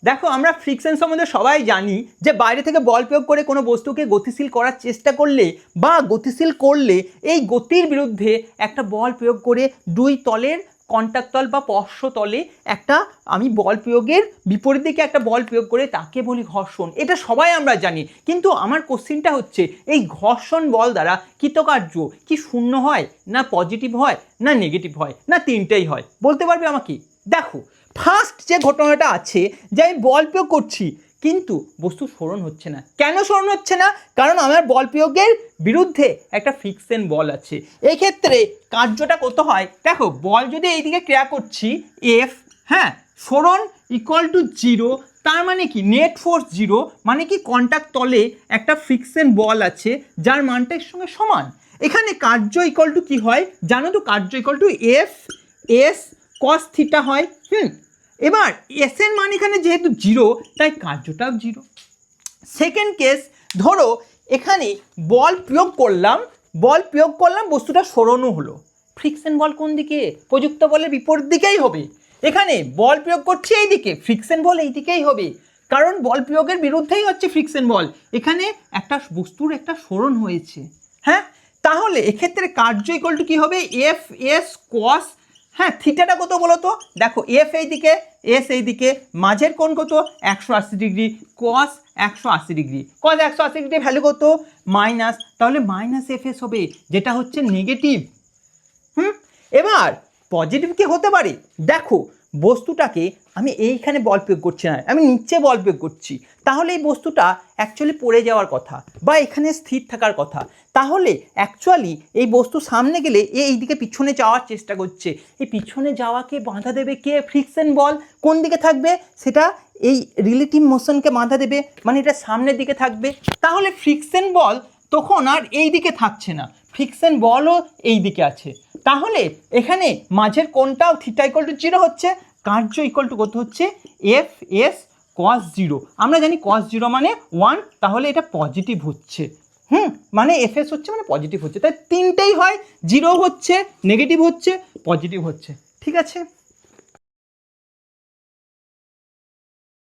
দেখো আমরা ফ্রিকশন সম্বন্ধে সবাই জানি যে বাইরে থেকে বল প্রয়োগ করে কোনো বস্তুকে গতিশীল করার চেষ্টা করলে বা গতিশীল করলে এই গতির বিরুদ্ধে একটা বল প্রয়োগ করে দুই তলের কন্টাক্ট তল বা স্পর্শ তলে একটা আমি বল প্রয়োগের বিপরীত দিকে একটা বল প্রয়োগ করে তাকে বলি ঘর্ষণ। এটা সবাই আমরা জানি, কিন্তু আমার কোশ্চিনটা হচ্ছে এই ঘর্ষণ বল দ্বারা কৃতকার্য কি শূন্য হয়, না পজিটিভ হয়, না নেগেটিভ হয়, না তিনটেই হয়? বলতে পারবে আমাকে? দেখো ফার্স্ট যে ঘটনাটা আছে যে আমি বল প্রয়োগ করছি কিন্তু বস্তু সরণ হচ্ছে না। কেন সরণ হচ্ছে না? কারণ আমার বল প্রয়োগের বিরুদ্ধে একটা ফ্রিকশন বল আছে। এই ক্ষেত্রে কার্যটা কত হয়? দেখো বল যদি এইদিকে ক্রিয়া করছি এফ, হ্যাঁ, সরণ ইকুয়াল টু 0, তার মানে কি নেট ফোর্স 0, মানে কি কন্টাক্ট তলে একটা ফ্রিকশন বল আছে যার মানটা এর সঙ্গে সমান। এখানে কার্য ইকুয়াল টু কি হয় জানো তো? কার্য equal to F S cos theta হয়। এবার এস এর মান এখানে যেহেতু 0 তাই কার্যটাও 0। সেকেন্ড কেস, ধরো এখানে বল প্রয়োগ করলাম বস্তুটা সরানো হলো। ফ্রিকশন বল কোন দিকে? প্রযুক্ত বলের বিপরীত দিকেই হবে। এখানে বল প্রয়োগ করছি এই দিকে, ফ্রিকশন বল এই দিকেই হবে, কারণ বল প্রয়োগের বিরুদ্ধেই হচ্ছে ফ্রিকশন বল। এখানে একটা বস্তুর একটা সরণ হয়েছে, হ্যাঁ। তাহলে এক্ষেত্রে কার্য ইকুয়াল টু কি হবে? এফ এস কস, হ্যাঁ, থিটাটা কত বলো তো? দেখো এফ এই দিকে, এস এই দিকে, মাঝের কোণ কত? 180 ডিগ্রি, কস 180 ডিগ্রি, কস 180 ডিগ্রি ভ্যালু কত? মাইনাস, তাহলে মাইনাস এফ এস হবে, যেটা হচ্ছে নেগেটিভ। এবার পজিটিভ কি হতে পারে? দেখো বস্তুটাকে আমি এইখানে বল প্রয়োগ করছি না, আমি নিচে বল প্রয়োগ করছি, তাহলে এই বস্তুটা অ্যাকচুয়ালি পড়ে যাওয়ার কথা বা এখানে স্থির থাকার কথা। তাহলে অ্যাকচুয়ালি এই বস্তু সামনে গেলে এইদিকে পিছনে যাওয়ার চেষ্টা করছে। এই পিছনে যাওয়াকে বাধা দেবে কে? ফ্রিকশন বল। কোন দিকে থাকবে? সেটা এই রিলেটিভ মোশনকে বাধা দেবে, মানে এটা সামনের দিকে থাকবে। তাহলে ফ্রিকশন বল তখন আর এই দিকে থাকছে না, ফ্রিকশন বলও এই দিকে আছে। তাহলে এখানে মাঝের কোণটাও থিটা ইকুয়াল টু 0 হচ্ছে, কার্য ইকুয়াল টু কত হচ্ছে? এফ এস কস 0। আমরা জানি কস 0 মানে 1, তাহলে এটা পজিটিভ হচ্ছে। মানে এফ এস হচ্ছে মানে পজিটিভ হচ্ছে, তাই তিনটেই হয়, 0 হচ্ছে, নেগেটিভ হচ্ছে, পজিটিভ হচ্ছে। ঠিক আছে।